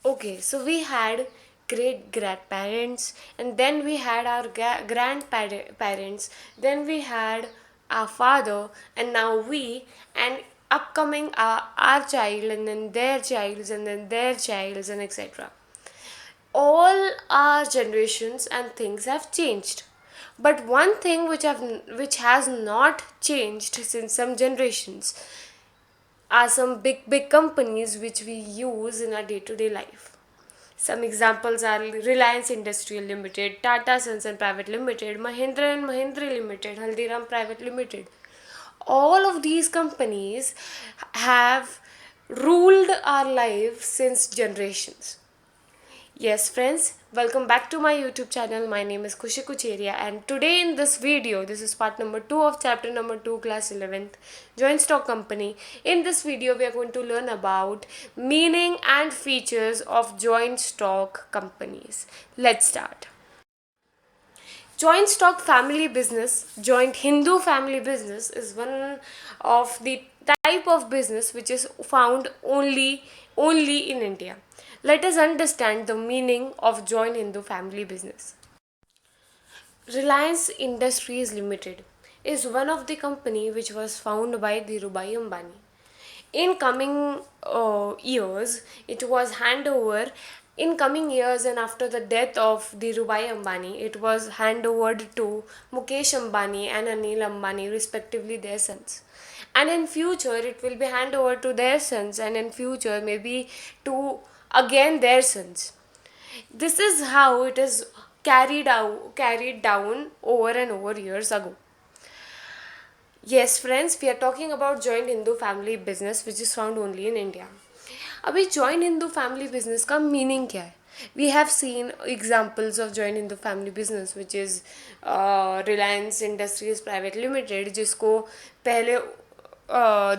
Okay, so we had great grandparents, and then we had our grandparents, then we had our father, and now we, and upcoming our child, and then their childs, and then their childs, and etc. All our generations and things have changed, but one thing which has not changed since some generations are some big companies which we use in our day-to-day life. Some examples are Reliance Industrial Limited, Tata Sons and Private Limited, Mahindra and Mahindra Limited, Haldiram Private Limited. All of these companies have ruled our life since generations. Yes, friends, welcome back to my YouTube channel. My name is Kushi Kucheria, and today in this video, this is part number 2 of chapter number 2, class 11th, Joint Stock Company. In this video, we are going to learn about meaning and features of joint stock companies. Let's start. Joint stock family business, joint Hindu family business, is one of the type of business which is found only in India. Let us understand the meaning of joint Hindu family business. Reliance Industries Limited is one of the company which was founded by Dhirubhai Ambani. In coming years, it was handover. In coming years and after the death of Dhirubhai Ambani, it was handovered to Mukesh Ambani and Anil Ambani, respectively, their sons. And in future, it will be handed over to their sons, and in future, maybe to again their sons. This is how it is carried down over and over years ago. Yes, friends, we are talking about joint Hindu family business which is found only in India. अभी joint Hindu family business का meaning क्या है? We have seen examples of joint Hindu family business which is Reliance Industries Private Limited, जिसको पहले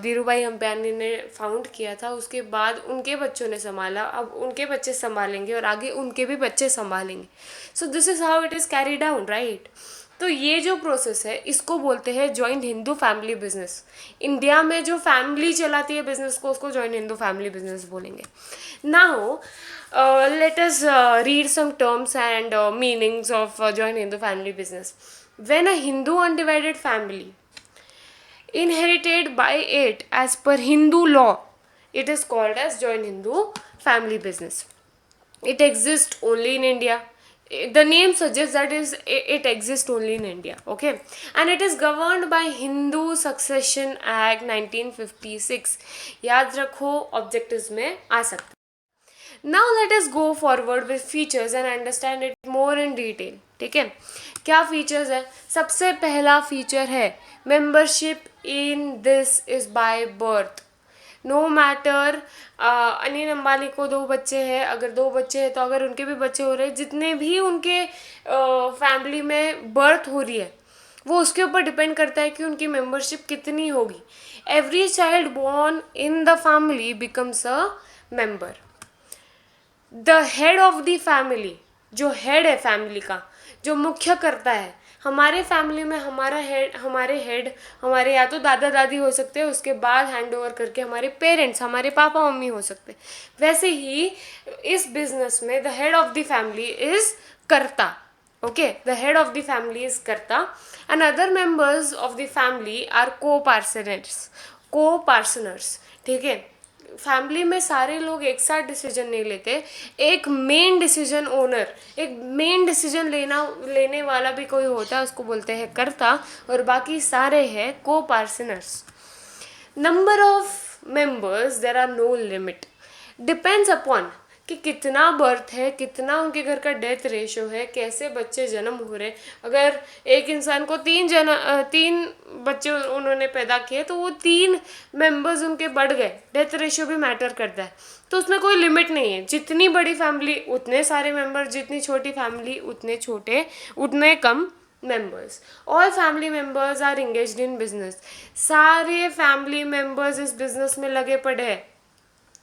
धीरूभाई अंबानी ने found किया था, उसके बाद उनके बच्चों ने संभाला, अब उनके बच्चे संभालेंगे और आगे उनके भी बच्चे संभालेंगे. So this is how it is carry down, right. तो ये जो प्रोसेस है इसको बोलते हैं joint Hindu family business. India में जो फैमिली चलाती है बिजनेस को, उसको जॉइंट हिंदू फैमिली बिजनेस बोलेंगे. Now let us read some terms and meanings of joint Hindu family business. When a Hindu undivided family inherited by it as per Hindu law, it is called as joint Hindu family business. It exists only in India. The name suggests that it exists only in India, okay, and it is governed by Hindu Succession Act 1956. याद रखो, objectives में आ सकता. Now let us go forward with features and understand it more in detail. ठीक है, क्या features है? सबसे पहला फीचर है membership in this is by birth. No matter Anil Ambani को 2 बच्चे हैं, अगर 2 बच्चे हैं तो अगर उनके भी बच्चे हो रहे हैं, जितने भी उनके फैमिली में बर्थ हो रही है वो उसके ऊपर डिपेंड करता है कि उनकी मेंबरशिप कितनी होगी. Every child born in the family becomes a member. The head of the family, जो हेड है फैमिली का, जो मुख्य करता है, हमारे फैमिली में हमारे हेड हमारे या तो दादा दादी हो सकते हैं, उसके बाद हैंड ओवर करके हमारे पेरेंट्स, हमारे पापा मम्मी हो सकते हैं. वैसे ही इस बिजनेस में the head of the family is karta. Okay, the head of the family is karta and other members of the family are coparceners. ठीक है, फैमिली में सारे लोग एक साथ डिसीजन नहीं लेते. एक मेन डिसीजन ओनर, एक मेन डिसीजन लेने वाला भी कोई होता है, उसको बोलते हैं कर्ता, और बाकी सारे हैं को partners. Number of members there are no limit. Depends upon कि कितना बर्थ है, कितना उनके घर का डेथ रेशो है, कैसे बच्चे जन्म हो रहे. अगर एक इंसान को 3 बच्चे उन्होंने पैदा किए तो वो 3 मेंबर्स उनके बढ़ गए. डेथ रेशो भी मैटर करता है, तो उसमें कोई लिमिट नहीं है. जितनी बड़ी फैमिली उतने सारे मेंबर, जितनी छोटी फैमिली उतने कम members. All family members are engaged in business. सारे फैमिली मेंबर्स इस बिजनेस में लगे पड़े हैं.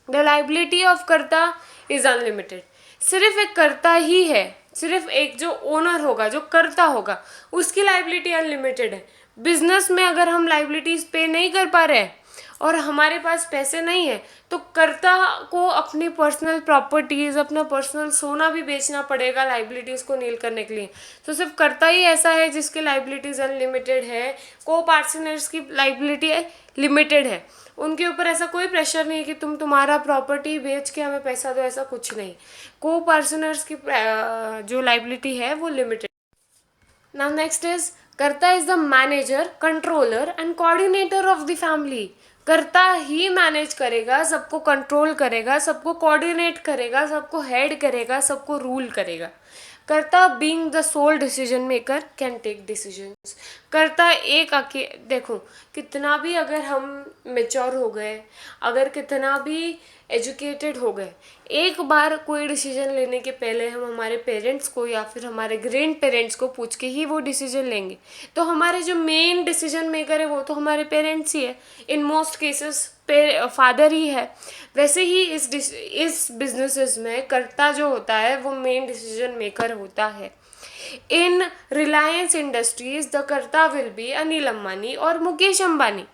The liability of karta is unlimited. सिर्फ एक कर्ता ही है, सिर्फ एक जो ओनर होगा, जो कर्ता होगा, उसकी लाइबिलिटी अनलिमिटेड है. बिजनेस में अगर हम लाइबिलिटीज पे नहीं कर पा रहे हैं और हमारे पास पैसे नहीं है तो कर्ता को अपनी पर्सनल प्रॉपर्टीज़, अपना पर्सनल सोना भी बेचना पड़ेगा लाइबिलिटीज़ को नील करने के लिए। तो सिर्फ कर्ता ही ऐसा है जिसकी लाइबिलिटीज़ अनलिमिटेड है, को पार्टनर्स की लाइबिलिटी लिमिटेड है। उनके ऊपर ऐसा कोई प्रेशर नहीं है कि तुम तुम्हारा प्रॉपर्टी बेच के हमें पैसा दो, ऐसा कुछ नहीं। को पार्टनर्स की जो लाइबिलिटी है वो लिमिटेड। नाउ नेक्स्ट इज कर्ता is the manager, controller and coordinator of the family. कर्ता ही मैनेज करेगा, सबको कंट्रोल करेगा, सबको कोऑर्डिनेट करेगा, सबको हेड करेगा, सबको रूल करेगा। Karta being the sole decision maker can take decisions. Karta एक देखो, कितना भी अगर हम मेच्योर हो गए, अगर कितना भी एजुकेटेड हो गए, एक बार कोई डिसीजन लेने के पहले हम हमारे पेरेंट्स को या फिर हमारे ग्रैंड पेरेंट्स को पूछ के ही वो डिसीजन लेंगे। तो हमारे जो मेन डिसीजन मेकर है वो तो हमारे पेरेंट्स ही है, इन मोस्ट केसेस फादर ही है। वैसे ही इस बिजनेसेस में कर्ता जो होता है वो मेन डिसीजन मेकर होता है। इन रिलायंस इंडस्ट्रीज द कर्ता विल बी अनिल अंबानी और मुकेश अंबानी,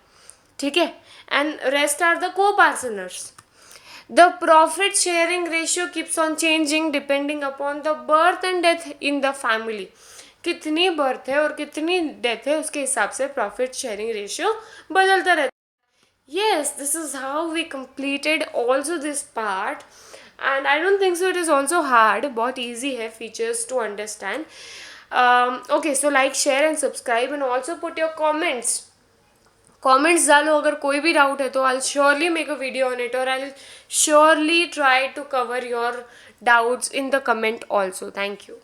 ठीक है, एंड रेस्ट आर द को partners. The profit sharing ratio keeps on changing depending upon the birth and death in the family. कितनी बर्थ है और कितनी डेथ है उसके हिसाब से प्रॉफिट शेयरिंग रेशियो बदलता रहता है। Yes, this is how we completed also this part, and I don't think so it is also hard, बहुत easy है features to understand. Okay, so like, share and subscribe and also put your comments डालो। अगर कोई भी doubt है तो I'll surely make a video on it, or I'll surely try to cover your doubts in the comment also. Thank you.